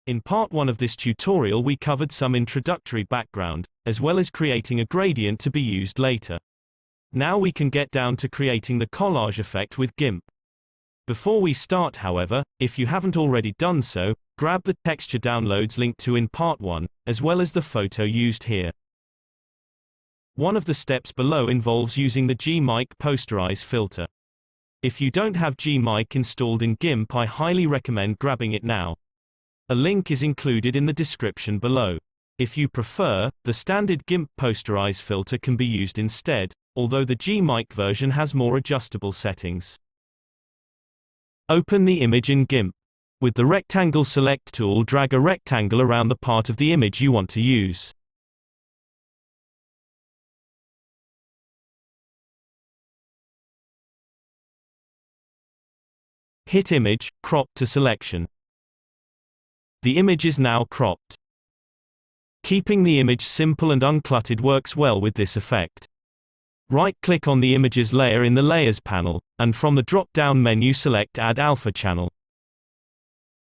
In part 1 of this tutorial we covered some introductory background, as well as creating a gradient to be used later. Now we can get down to creating the collage effect with Gimp. Before we start, however, if you haven't already done so, grab the texture downloads linked to in part 1, as well as the photo used here. One of the steps below involves using the Gimp Posterize filter. If you don't have Gimp installed in Gimp, I highly recommend grabbing it now. A link is included in the description below. If you prefer, the standard Gimp Posterize filter can be used instead, although the Gimp version has more adjustable settings. Open the image in Gimp. With the Rectangle Select tool, drag a rectangle around the part of the image you want to use. Hit Image, Crop to selection. The image is now cropped. Keeping the image simple and uncluttered works well with this effect. Right-click on the image's layer in the Layers panel, and from the drop-down menu select Add Alpha Channel.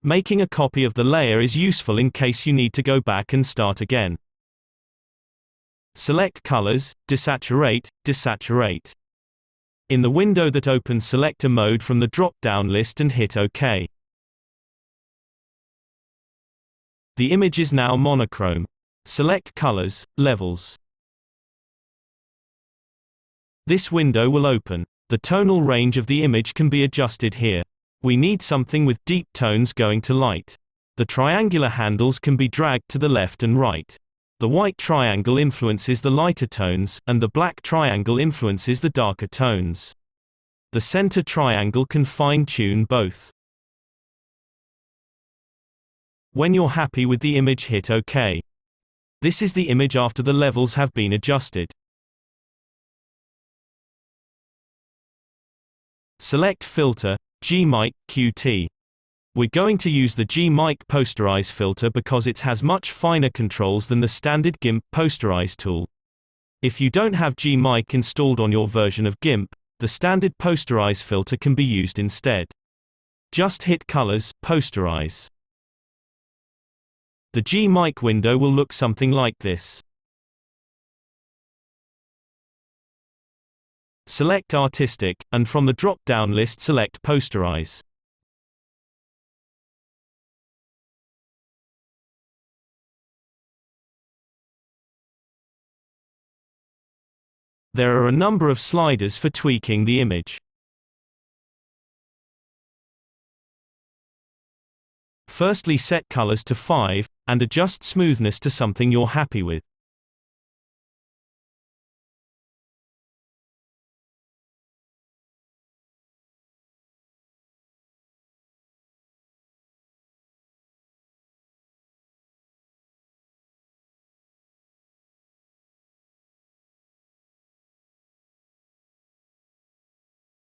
Making a copy of the layer is useful in case you need to go back and start again. Select Colors, Desaturate, Desaturate. In the window that opens, select a mode from the drop-down list and hit OK. The image is now monochrome. Select Colors, Levels. This window will open. The tonal range of the image can be adjusted here. We need something with deep tones going to light. The triangular handles can be dragged to the left and right. The white triangle influences the lighter tones, and the black triangle influences the darker tones. The center triangle can fine-tune both. When you're happy with the image, hit OK. This is the image after the levels have been adjusted. Select Filter, Gimp QT. We're going to use the Gimp Posterize filter because it has much finer controls than the standard Gimp Posterize tool. If you don't have Gimp installed on your version of Gimp, the standard Posterize filter can be used instead. Just hit Colors, Posterize. The Gimp window will look something like this. Select Artistic, and from the drop-down list select Posterize. There are a number of sliders for tweaking the image. Firstly, set colors to 5, and adjust smoothness to something you're happy with.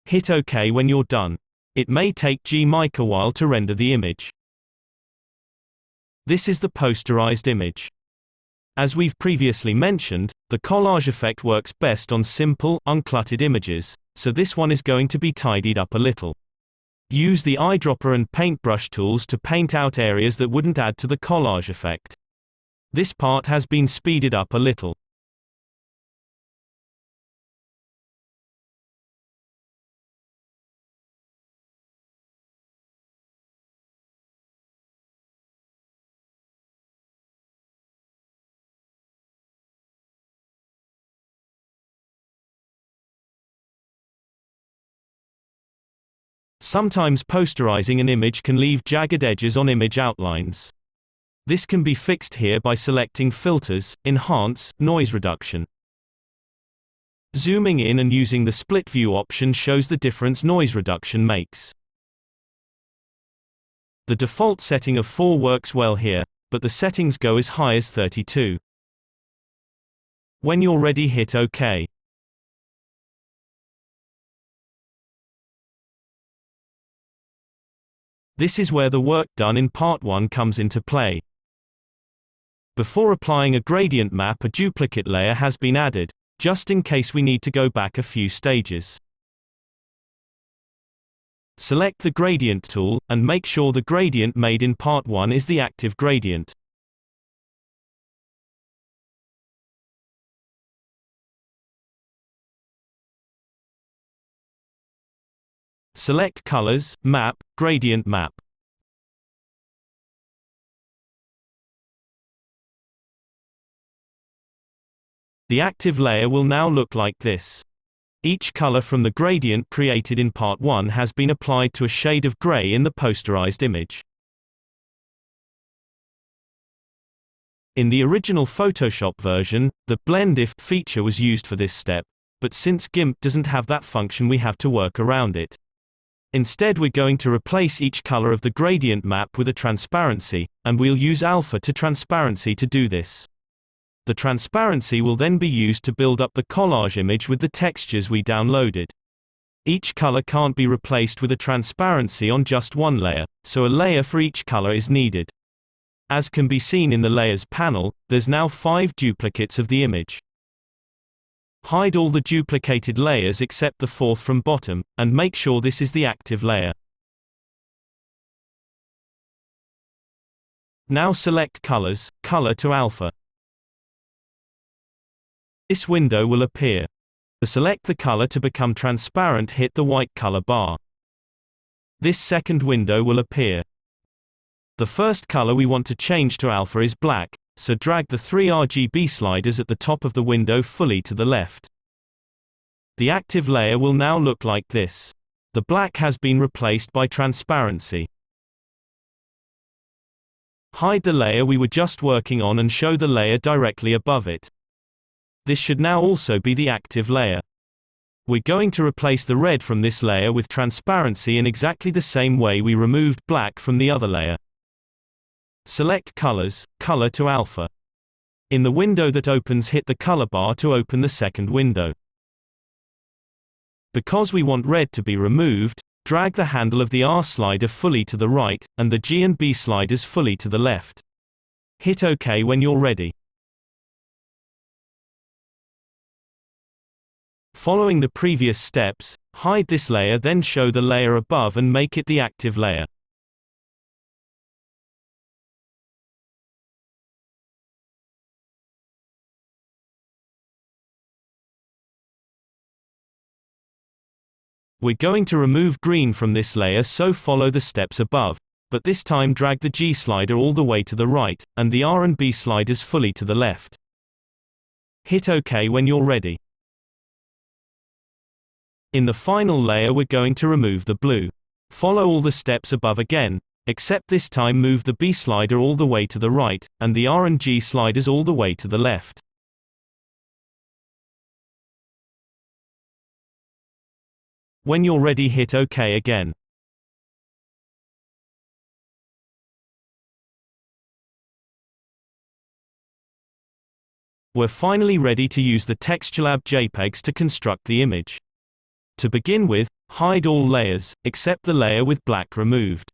Hit OK when you're done. It may take Gimp a while to render the image. This is the posterized image. As we've previously mentioned, the collage effect works best on simple, uncluttered images, so this one is going to be tidied up a little. Use the eyedropper and paintbrush tools to paint out areas that wouldn't add to the collage effect. This part has been speeded up a little. Sometimes posterizing an image can leave jagged edges on image outlines. This can be fixed here by selecting Filters, Enhance, Noise Reduction. Zooming in and using the Split View option shows the difference noise reduction makes. The default setting of 4 works well here, but the settings go as high as 32. When you're ready, hit OK. This is where the work done in part 1 comes into play. Before applying a gradient map, a duplicate layer has been added, just in case we need to go back a few stages. Select the Gradient tool, and make sure the gradient made in Part 1 is the active gradient. Select Colors, Map, Gradient Map. The active layer will now look like this. Each color from the gradient created in Part 1 has been applied to a shade of gray in the posterized image. In the original Photoshop version, the Blend If feature was used for this step, but since Gimp doesn't have that function, we have to work around it. Instead, we're going to replace each color of the gradient map with a transparency, and we'll use alpha to transparency to do this. The transparency will then be used to build up the collage image with the textures we downloaded. Each color can't be replaced with a transparency on just one layer, so a layer for each color is needed. As can be seen in the Layers panel, there's now 5 duplicates of the image. Hide all the duplicated layers except the 4th from bottom, and make sure this is the active layer. Now select Colors, Color to Alpha. This window will appear. To select the color to become transparent, hit the white color bar. This second window will appear. The first color we want to change to alpha is black, so drag the 3 RGB sliders at the top of the window fully to the left. The active layer will now look like this. The black has been replaced by transparency. Hide the layer we were just working on and show the layer directly above it. This should now also be the active layer. We're going to replace the red from this layer with transparency in exactly the same way we removed black from the other layer. Select Colors, Color to Alpha. In the window that opens, hit the color bar to open the second window. Because we want red to be removed, drag the handle of the R slider fully to the right, and the G and B sliders fully to the left. Hit OK when you're ready. Following the previous steps, hide this layer, then show the layer above and make it the active layer. We're going to remove green from this layer, so follow the steps above, but this time drag the G slider all the way to the right, and the R and B sliders fully to the left. Hit OK when you're ready. In the final layer, we're going to remove the blue. Follow all the steps above again, except this time move the B slider all the way to the right, and the R and G sliders all the way to the left. When you're ready, hit OK again. We're finally ready to use the TextureLab JPEGs to construct the image. To begin with, hide all layers, except the layer with black removed.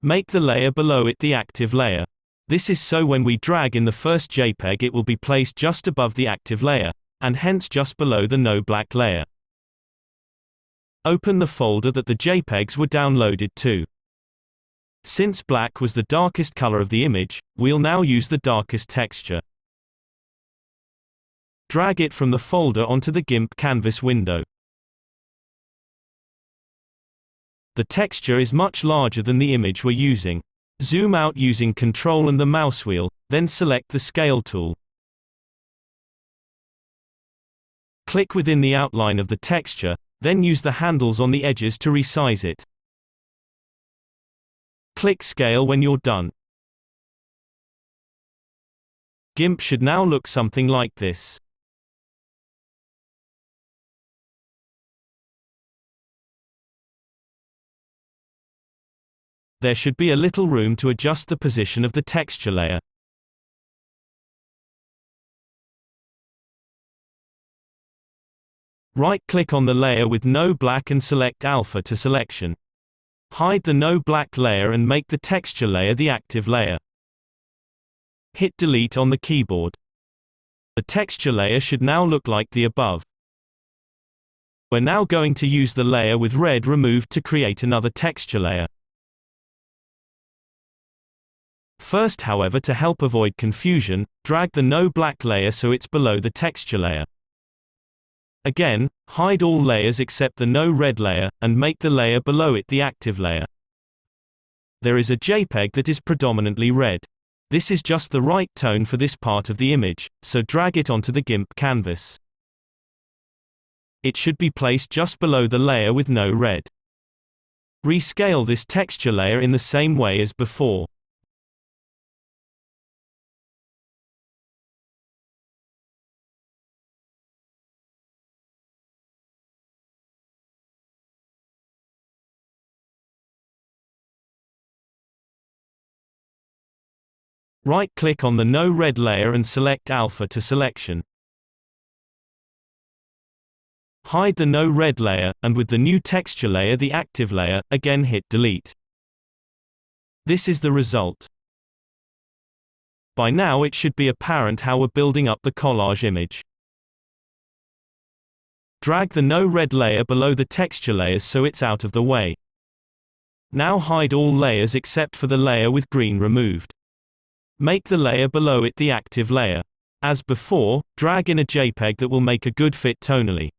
Make the layer below it the active layer. This is so when we drag in the first JPEG, it will be placed just above the active layer, and hence just below the no black layer. Open the folder that the JPEGs were downloaded to. Since black was the darkest color of the image, we'll now use the darkest texture. Drag it from the folder onto the Gimp canvas window. The texture is much larger than the image we're using. Zoom out using Ctrl and the mouse wheel, then select the Scale tool. Click within the outline of the texture, then use the handles on the edges to resize it. Click Scale when you're done. Gimp should now look something like this. There should be a little room to adjust the position of the texture layer. Right-click on the layer with no black and select Alpha to selection. Hide the no black layer and make the texture layer the active layer. Hit Delete on the keyboard. The texture layer should now look like the above. We're now going to use the layer with red removed to create another texture layer. First, however, to help avoid confusion, drag the no black layer so it's below the texture layer. Again, hide all layers except the no red layer, and make the layer below it the active layer. There is a JPEG that is predominantly red. This is just the right tone for this part of the image, so drag it onto the GIMP canvas. It should be placed just below the layer with no red. Rescale this texture layer in the same way as before. Right-click on the no red layer and select Alpha to selection. Hide the no red layer, and with the new texture layer, the active layer, again hit delete. This is the result. By now it should be apparent how we're building up the collage image. Drag the no red layer below the texture layers so it's out of the way. Now hide all layers except for the layer with green removed. Make the layer below it the active layer. As before, drag in a JPEG that will make a good fit tonally.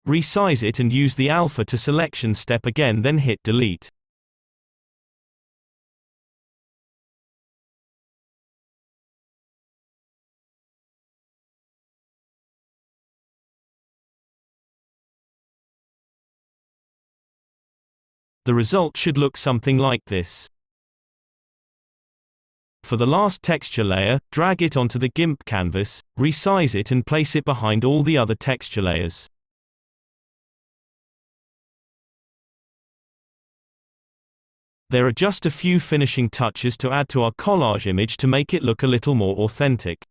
Resize it and use the Alpha to selection step again, then hit delete. The result should look something like this. For the last texture layer, drag it onto the GIMP canvas, resize it and place it behind all the other texture layers. There are just a few finishing touches to add to our collage image to make it look a little more authentic.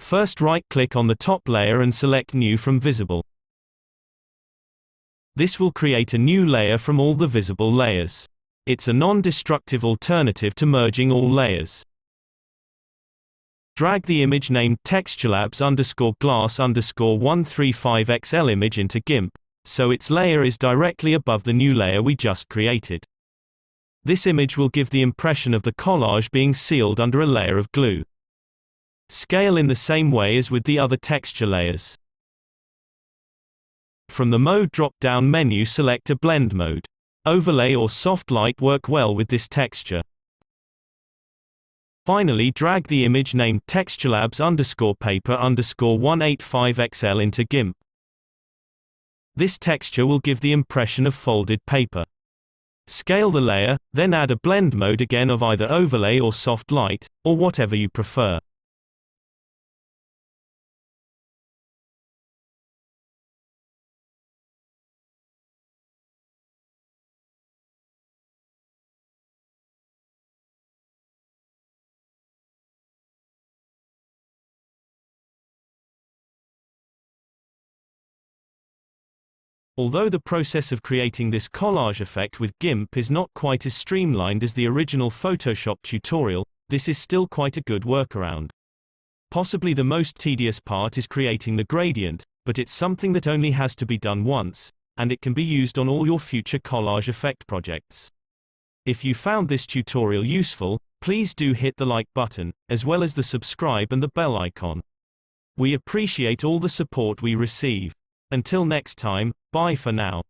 First, right-click on the top layer and select New from Visible. This will create a new layer from all the visible layers. It's a non-destructive alternative to merging all layers. Drag the image named texturelabs_glass_135XL image into Gimp, so its layer is directly above the new layer we just created. This image will give the impression of the collage being sealed under a layer of glue. Scale in the same way as with the other texture layers. From the Mode drop-down menu, select a blend mode. Overlay or soft light work well with this texture. Finally, drag the image named texturelabs_paper_185XL into Gimp. This texture will give the impression of folded paper. Scale the layer, then add a blend mode again of either overlay or soft light, or whatever you prefer. Although the process of creating this collage effect with Gimp is not quite as streamlined as the original Photoshop tutorial, this is still quite a good workaround. Possibly the most tedious part is creating the gradient, but it's something that only has to be done once, and it can be used on all your future collage effect projects. If you found this tutorial useful, please do hit the like button, as well as the subscribe and the bell icon. We appreciate all the support we receive. Until next time, bye for now.